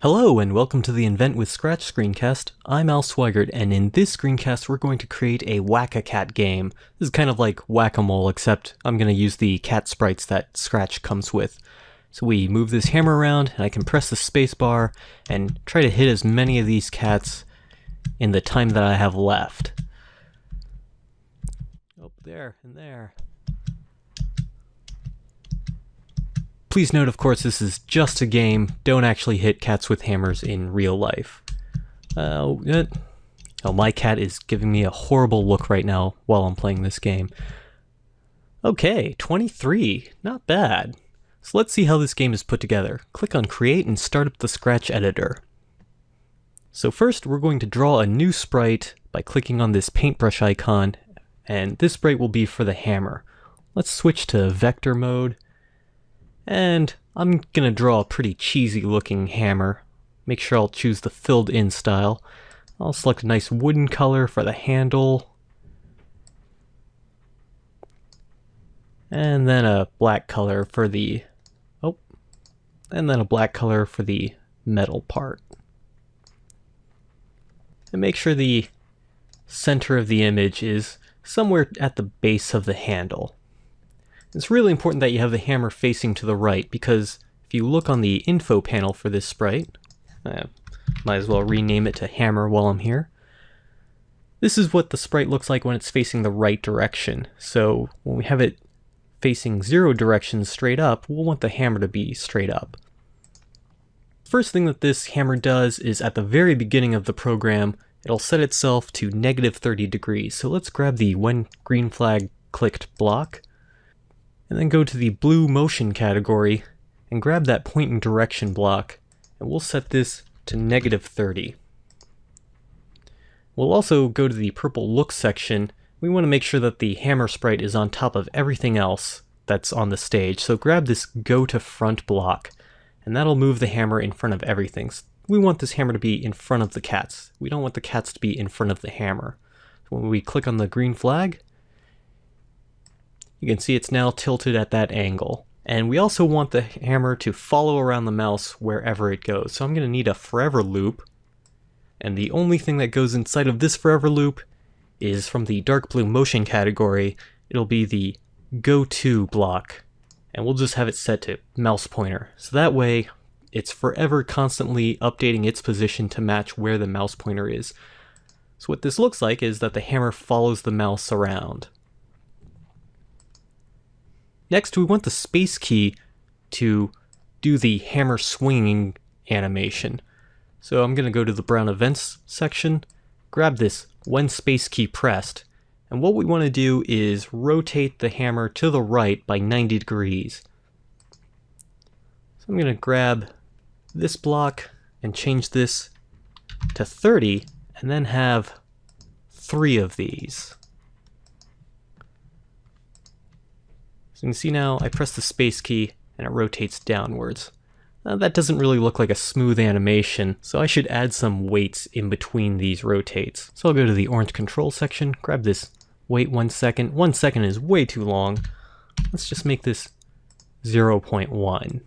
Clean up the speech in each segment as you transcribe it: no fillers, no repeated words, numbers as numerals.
Hello and welcome to the Invent with Scratch screencast. I'm Al Swigert, and in this screencast we're going to create a Whack-A-Cat game. This is kind of like Whack-A-Mole, except I'm going to use the cat sprites that Scratch comes with. So we move this hammer around, and I can press the space bar and try to hit as many of these cats in the time that I have left. Oh, there, and there. Please note, of course, this is just a game. Don't actually hit cats with hammers in real life. Oh, my cat is giving me a horrible look right now while I'm playing this game. Okay, 23. Not bad. So let's see how this game is put together. Click on Create and start up the Scratch editor. So first, we're going to draw a new sprite by clicking on this paintbrush icon, and this sprite will be for the hammer. Let's switch to vector mode. And I'm gonna draw a pretty cheesy looking hammer. Make sure I'll choose the filled in style. I'll select a nice wooden color for the handle. And then a black color for the, and then a black color for the metal part. And make sure the center of the image is somewhere at the base of the handle. It's really important that you have the hammer facing to the right, because if you look on the info panel for this sprite, might as well rename it to hammer while I'm here. This is what the sprite looks like when it's facing the right direction. So when we have it facing 0 directions straight up, we'll want the hammer to be straight up. First thing that this hammer does is at the very beginning of the program, it'll set itself to -30 degrees. So let's grab the when green flag clicked block, and then go to the blue motion category and grab that pointing direction block, and we'll set this to -30. We'll also go to the purple look section. We want to make sure that the hammer sprite is on top of everything else that's on the stage, so grab this go to front block, and that'll move the hammer in front of everything. We want this hammer to be in front of the cats. We don't want the cats to be in front of the hammer. When we click on the green flag, you can see it's now tilted at that angle. And we also want the hammer to follow around the mouse wherever it goes. So I'm going to need a forever loop. And the only thing that goes inside of this forever loop is from the dark blue motion category. It'll be the go to block. And we'll just have it set to mouse pointer. So that way it's forever constantly updating its position to match where the mouse pointer is. So what this looks like is that the hammer follows the mouse around. Next, we want the space key to do the hammer swinging animation. So I'm going to go to the Brown Events section, grab this when space key pressed, and what we want to do is rotate the hammer to the right by 90 degrees. So I'm going to grab this block and change this to 30, and then have 3 of these. So you can see now I press the space key and it rotates downwards. That doesn't really look like a smooth animation, so I should add some weights in between these rotates. So I'll go to the orange control section, grab this wait 1 second. 1 second is way too long. Let's just make this 0.1.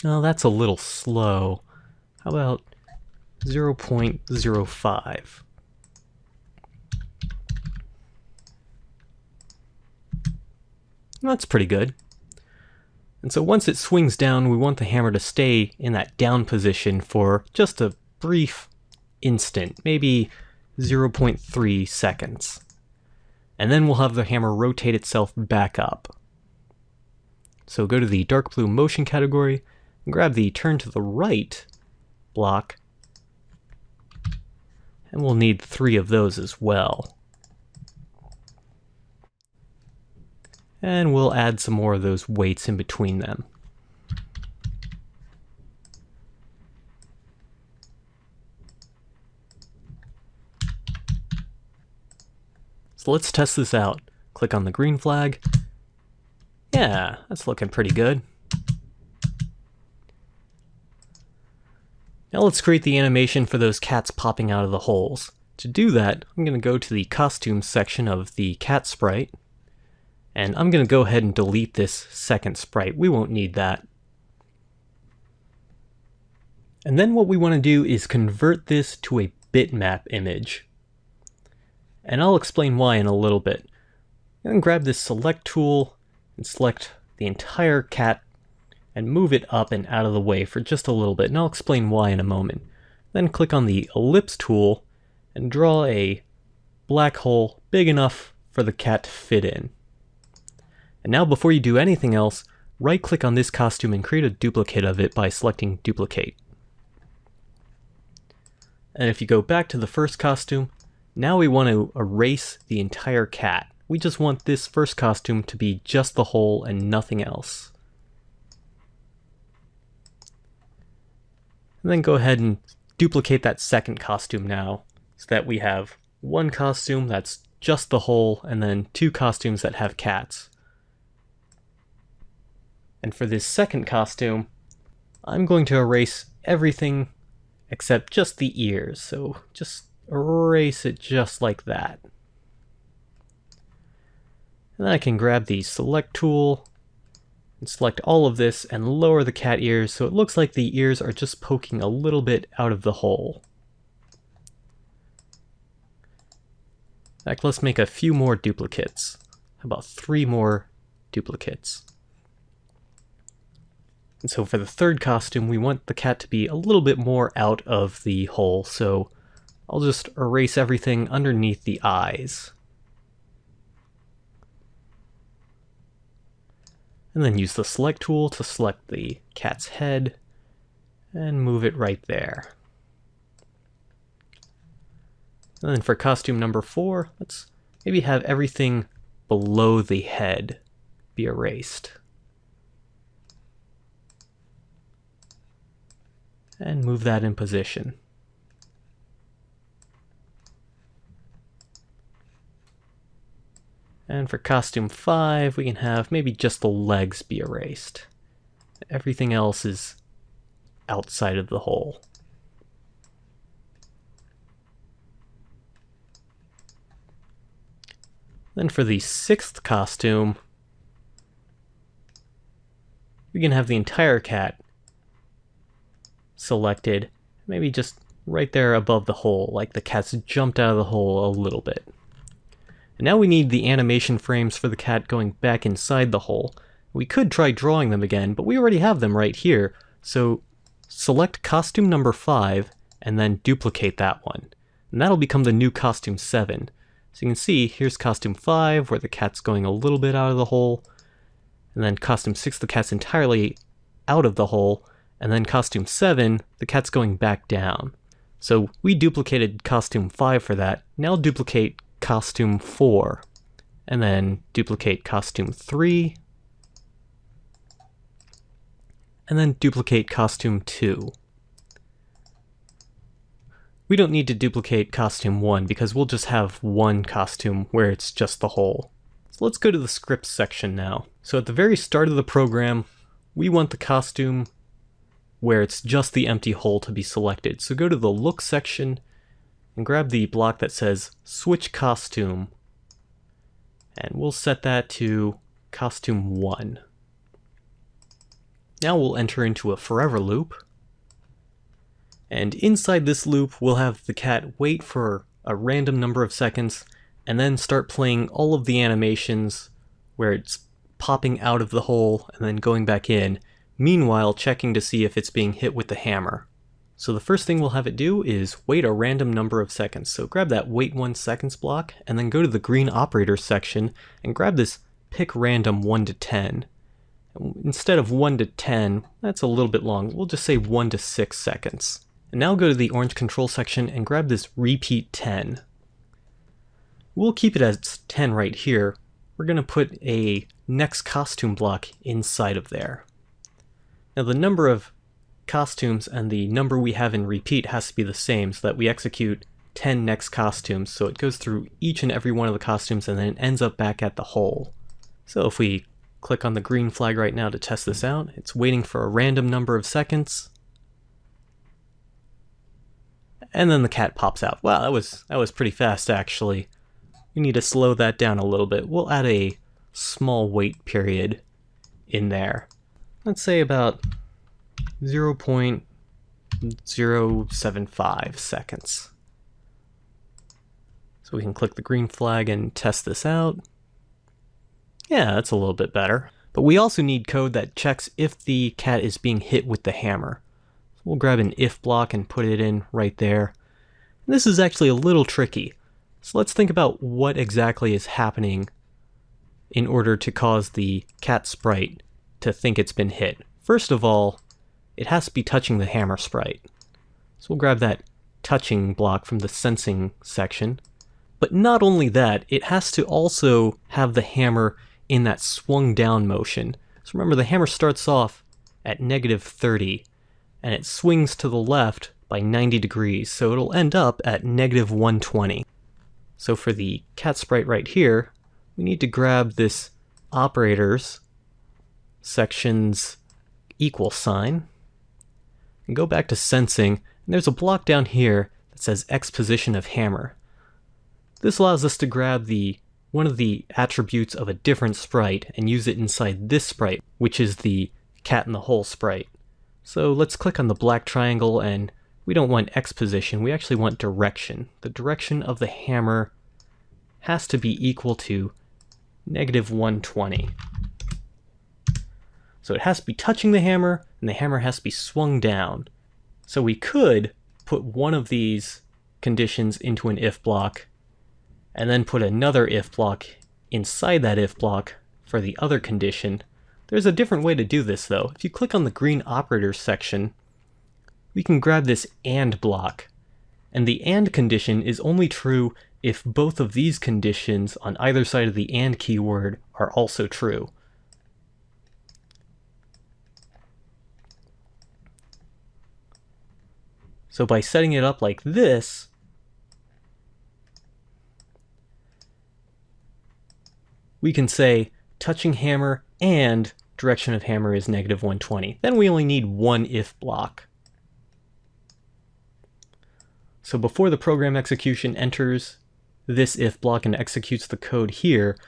Oh, that's a little slow. How about 0.05. That's pretty good. And so once it swings down, we want the hammer to stay in that down position for just a brief instant, maybe 0.3 seconds. And then we'll have the hammer rotate itself back up. So go to the dark blue motion category and grab the turn to the right block, and we'll need 3 of those as well. And we'll add some more of those weights in between them. So let's test this out. Click on the green flag. Yeah, that's looking pretty good. Now let's create the animation for those cats popping out of the holes. To do that, I'm going to go to the costumes section of the cat sprite, And I'm going to go ahead and delete this second sprite. We won't need that. And then what we want to do is convert this to a bitmap image. And I'll explain why in a little bit. Then grab this select tool and select the entire cat and move it up and out of the way for just a little bit, and I'll explain why in a moment. Then click on the ellipse tool and draw a black hole big enough for the cat to fit in. And now before you do anything else, right click on this costume and create a duplicate of it by selecting duplicate. And if you go back to the first costume, now we want to erase the entire cat. We just want this first costume to be just the hole and nothing else. And then go ahead and duplicate that second costume now, so that we have one costume that's just the hole and then two costumes that have cats. And for this second costume, I'm going to erase everything except just the ears, so just erase it just like that. And then I can grab the select tool and select all of this and lower the cat ears so it looks like the ears are just poking a little bit out of the hole. In fact, let's make a few more duplicates. How about 3 more duplicates? And so for the third costume, we want the cat to be a little bit more out of the hole, so I'll just erase everything underneath the eyes. And then use the select tool to select the cat's head and move it right there. And then for costume number 4, let's maybe have everything below the head be erased. And move that in position. And for costume 5, we can have maybe just the legs be erased. Everything else is outside of the hole. Then for the 6th costume, we can have the entire cat selected, maybe just right there above the hole, like the cat's jumped out of the hole a little bit. And now we need the animation frames for the cat going back inside the hole. We could try drawing them again, but we already have them right here, so select costume number 5 and then duplicate that one. And that'll become the new costume 7. So you can see, here's costume 5, where the cat's going a little bit out of the hole, and then costume 6, the cat's entirely out of the hole, and then costume 7, the cat's going back down. So we duplicated costume 5 for that. Now duplicate costume 4, and then duplicate costume 3, and then duplicate costume 2. We don't need to duplicate costume 1 because we'll just have one costume where it's just the hole. So let's go to the scripts section now. So at the very start of the program, we want the costume where it's just the empty hole to be selected. So go to the look section and grab the block that says switch costume, and we'll set that to costume 1. Now we'll enter into a forever loop, and inside this loop we'll have the cat wait for a random number of seconds and then start playing all of the animations where it's popping out of the hole and then going back in, meanwhile checking to see if it's being hit with the hammer. So the first thing we'll have it do is wait a random number of seconds. So grab that wait 1 seconds block and then go to the green operators section and grab this pick random 1 to 10. Instead of 1 to 10, that's a little bit long. We'll just say 1 to 6 seconds. And now go to the orange control section and grab this repeat 10. We'll keep it as 10 right here. We're going to put a next costume block inside of there. Now the number of costumes and the number we have in repeat has to be the same so that we execute 10 next costumes, so it goes through each and every one of the costumes and then it ends up back at the hole. So if we click on the green flag right now to test this out, it's waiting for a random number of seconds, and then the cat pops out. Wow, that was pretty fast actually. We need to slow that down a little bit. We'll add a small wait period in there. Let's say about 0.075 seconds. So we can click the green flag and test this out. Yeah, that's a little bit better. But we also need code that checks if the cat is being hit with the hammer. So we'll grab an if block and put it in right there. And this is actually a little tricky. So let's think about what exactly is happening in order to cause the cat sprite to think it's been hit. First of all, it has to be touching the hammer sprite. So we'll grab that touching block from the sensing section. But not only that, it has to also have the hammer in that swung down motion. So remember, the hammer starts off at -30 and it swings to the left by 90 degrees, so it'll end up at -120. So for the cat sprite right here, we need to grab this operators section's equal sign and go back to sensing, and there's a block down here that says X position of hammer. This allows us to grab one of the attributes of a different sprite and use it inside this sprite, which is the cat in the hole sprite. So let's click on the black triangle, and we don't want X position, we actually want direction. The direction of the hammer has to be equal to -120. So it has to be touching the hammer, and the hammer has to be swung down. So we could put one of these conditions into an if block, and then put another if block inside that if block for the other condition. There's a different way to do this though. If you click on the green operators section, we can grab this AND block. And the AND condition is only true if both of these conditions on either side of the AND keyword are also true. So by setting it up like this, we can say touching hammer and direction of hammer is -120. Then we only need one if block. So before the program execution enters this if block and executes the code here,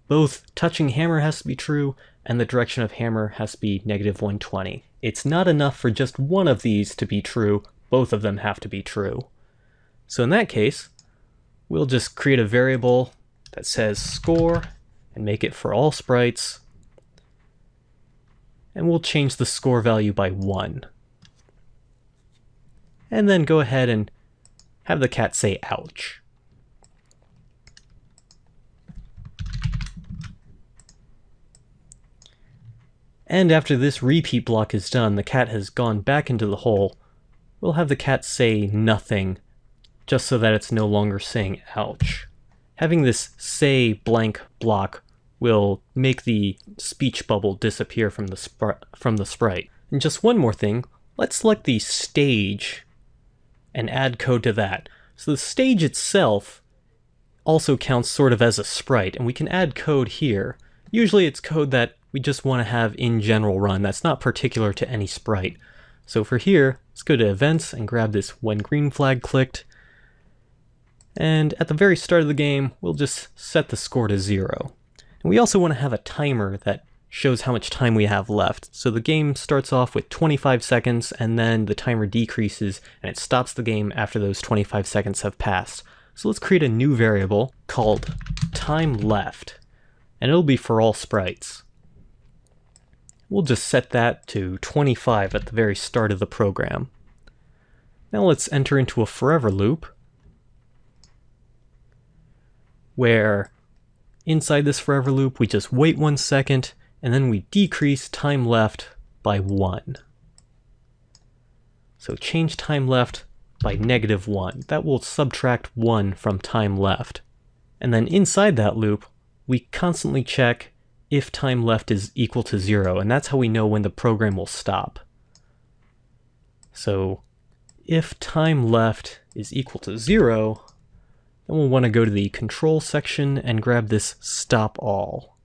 both touching hammer has to be true and the direction of hammer has to be -120. It's not enough for just one of these to be true, both of them have to be true. So in that case, we'll just create a variable that says score and make it for all sprites, and we'll change the score value by 1. And then go ahead and have the cat say ouch. And after this repeat block is done, the cat has gone back into the hole. We'll have the cat say nothing, just so that it's no longer saying ouch. Having this say blank block will make the speech bubble disappear from the sprite. And just one more thing, let's select the stage and add code to that. So the stage itself also counts sort of as a sprite, and we can add code here. Usually it's code that we just want to have in general run, that's not particular to any sprite. So for here, let's go to events and grab this when green flag clicked. And at the very start of the game, we'll just set the score to 0. And we also want to have a timer that shows how much time we have left. So the game starts off with 25 seconds, and then the timer decreases, and it stops the game after those 25 seconds have passed. So let's create a new variable called time left, and it'll be for all sprites. We'll just set that to 25 at the very start of the program. Now let's enter into a forever loop, where inside this forever loop we just wait 1 second, and then we decrease time left by 1. So change time left by -1. That will subtract 1 from time left. And then inside that loop, we constantly check if time left is equal to 0, and that's how we know when the program will stop. So if time left is equal to 0, then we'll want to go to the control section and grab this stop all.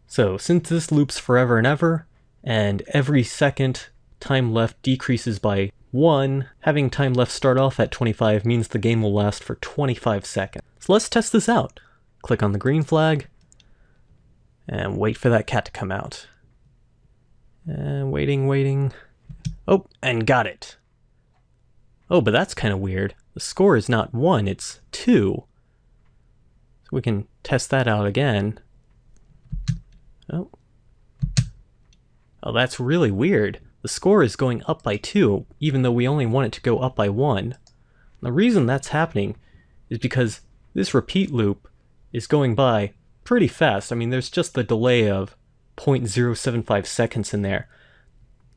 So since this loops forever and ever, and every second time left decreases by 1, having time left start off at 25 means the game will last for 25 seconds. So let's test this out. Click on the green flag, And wait for that cat to come out. And waiting. Oh, and got it. Oh, but that's kind of weird. The score is not 1, it's 2. So we can test that out again. Oh, that's really weird. The score is going up by 2, even though we only want it to go up by 1. The reason that's happening is because this repeat loop is going by pretty fast. I mean, there's just the delay of 0.075 seconds in there.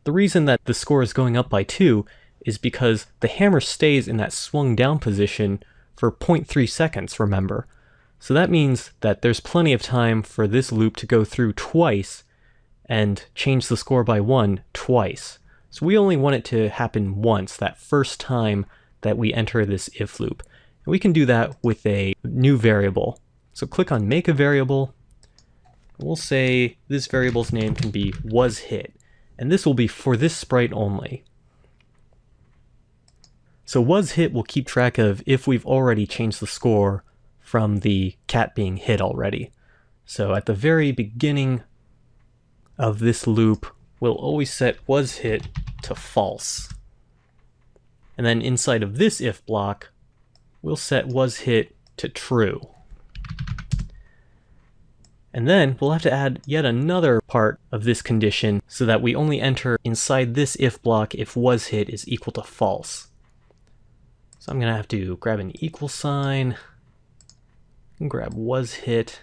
The reason that the score is going up by 2 is because the hammer stays in that swung down position for 0.3 seconds, remember. So that means that there's plenty of time for this loop to go through twice and change the score by 1 twice. So we only want it to happen once, that first time that we enter this if loop. And we can do that with a new variable. So click on Make a Variable. We'll say this variable's name can be wasHit, and this will be for this sprite only. So wasHit will keep track of if we've already changed the score from the cat being hit already. So at the very beginning of this loop, we'll always set wasHit to false. And then inside of this if block, we'll set wasHit to true. And then we'll have to add yet another part of this condition so that we only enter inside this if block if wasHit is equal to false. So I'm going to have to grab an equal sign and grab wasHit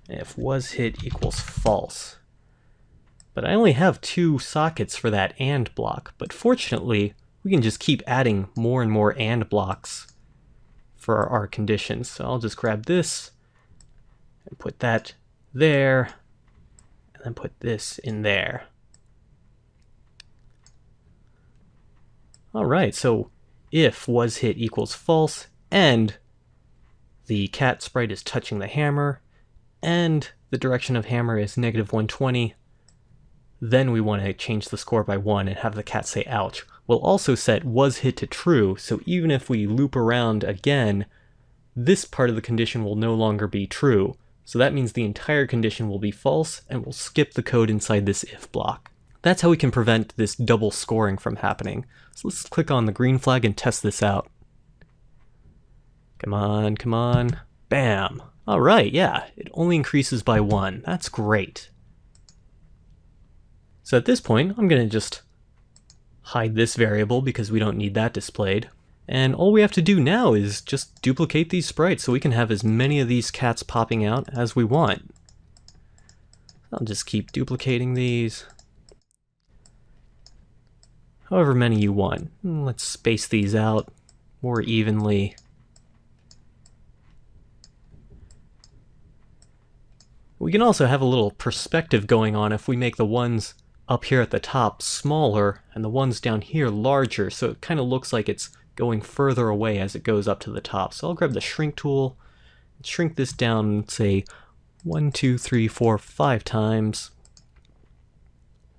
if wasHit equals false. But I only have 2 sockets for that AND block, but fortunately we can just keep adding more and more AND blocks for our conditions. So I'll just grab this and put that there, and then put this in there. Alright, so if wasHit equals false, and the cat sprite is touching the hammer, and the direction of hammer is -120, then we want to change the score by 1 and have the cat say ouch. We'll also set wasHit to true, so even if we loop around again, this part of the condition will no longer be true. So that means the entire condition will be false, and we'll skip the code inside this if block. That's how we can prevent this double scoring from happening. So let's click on the green flag and test this out. Come on. Bam! Alright, yeah, it only increases by 1. That's great. So at this point, I'm going to just hide this variable because we don't need that displayed. And all we have to do now is just duplicate these sprites so we can have as many of these cats popping out as we want. I'll just keep duplicating these. However many you want. Let's space these out more evenly. We can also have a little perspective going on if we make the ones up here at the top smaller and the ones down here larger, so it kind of looks like it's going further away as it goes up to the top. So I'll grab the shrink tool, and shrink this down, say 1, 2, 3, 4, 5 times.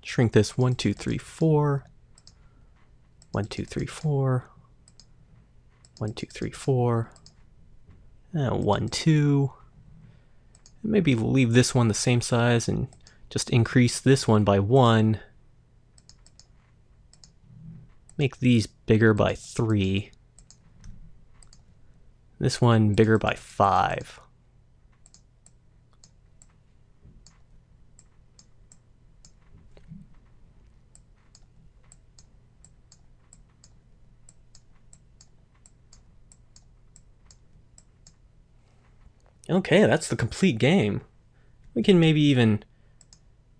Shrink this 1, 2, 3, 4. 1, 2, 3, 4. 1, 2, 3, 4. And 1, 2. And maybe leave this one the same size and just increase this one by 1. Make these bigger by 3. This one bigger by 5. Okay, that's the complete game. We can maybe even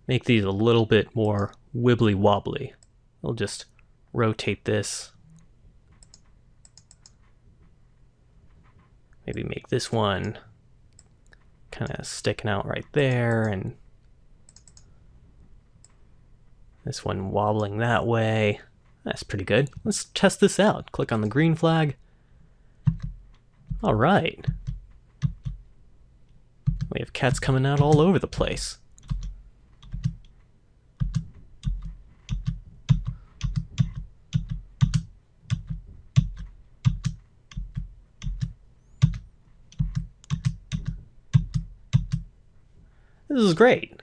make these a little bit more wibbly wobbly. We'll just rotate this. Maybe make this one kind of sticking out right there, and this one wobbling that way. That's pretty good. Let's test this out. Click on the green flag. All right. We have cats coming out all over the place. This is great.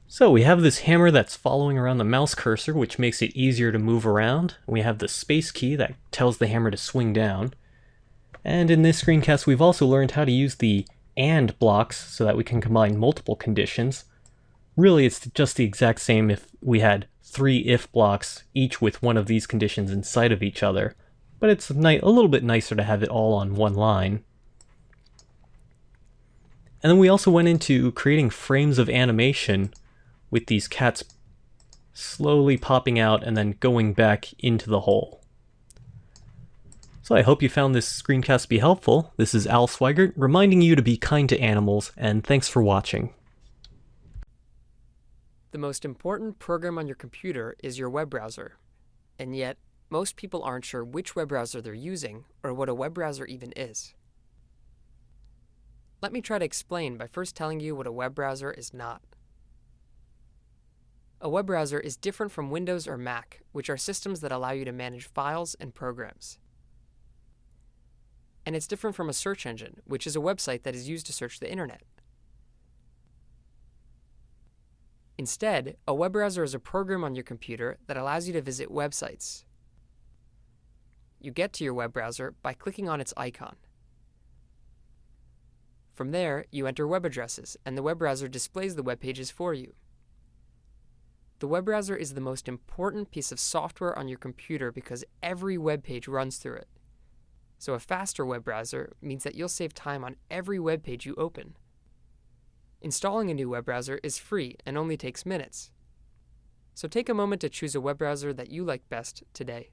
So we have this hammer that's following around the mouse cursor, which makes it easier to move around. We have the space key that tells the hammer to swing down. And in this screencast, we've also learned how to use the AND blocks so that we can combine multiple conditions. Really, it's just the exact same if we had 3 if blocks, each with one of these conditions inside of each other. But it's a little bit nicer to have it all on one line. And then we also went into creating frames of animation with these cats slowly popping out and then going back into the hole. So I hope you found this screencast to be helpful. This is Al Swigert reminding you to be kind to animals, and thanks for watching. The most important program on your computer is your web browser, and yet most people aren't sure which web browser they're using or what a web browser even is. Let me try to explain by first telling you what a web browser is not. A web browser is different from Windows or Mac, which are systems that allow you to manage files and programs. And it's different from a search engine, which is a website that is used to search the internet. Instead, a web browser is a program on your computer that allows you to visit websites. You get to your web browser by clicking on its icon. From there, you enter web addresses, and the web browser displays the web pages for you. The web browser is the most important piece of software on your computer because every web page runs through it. So a faster web browser means that you'll save time on every web page you open. Installing a new web browser is free and only takes minutes. So take a moment to choose a web browser that you like best today.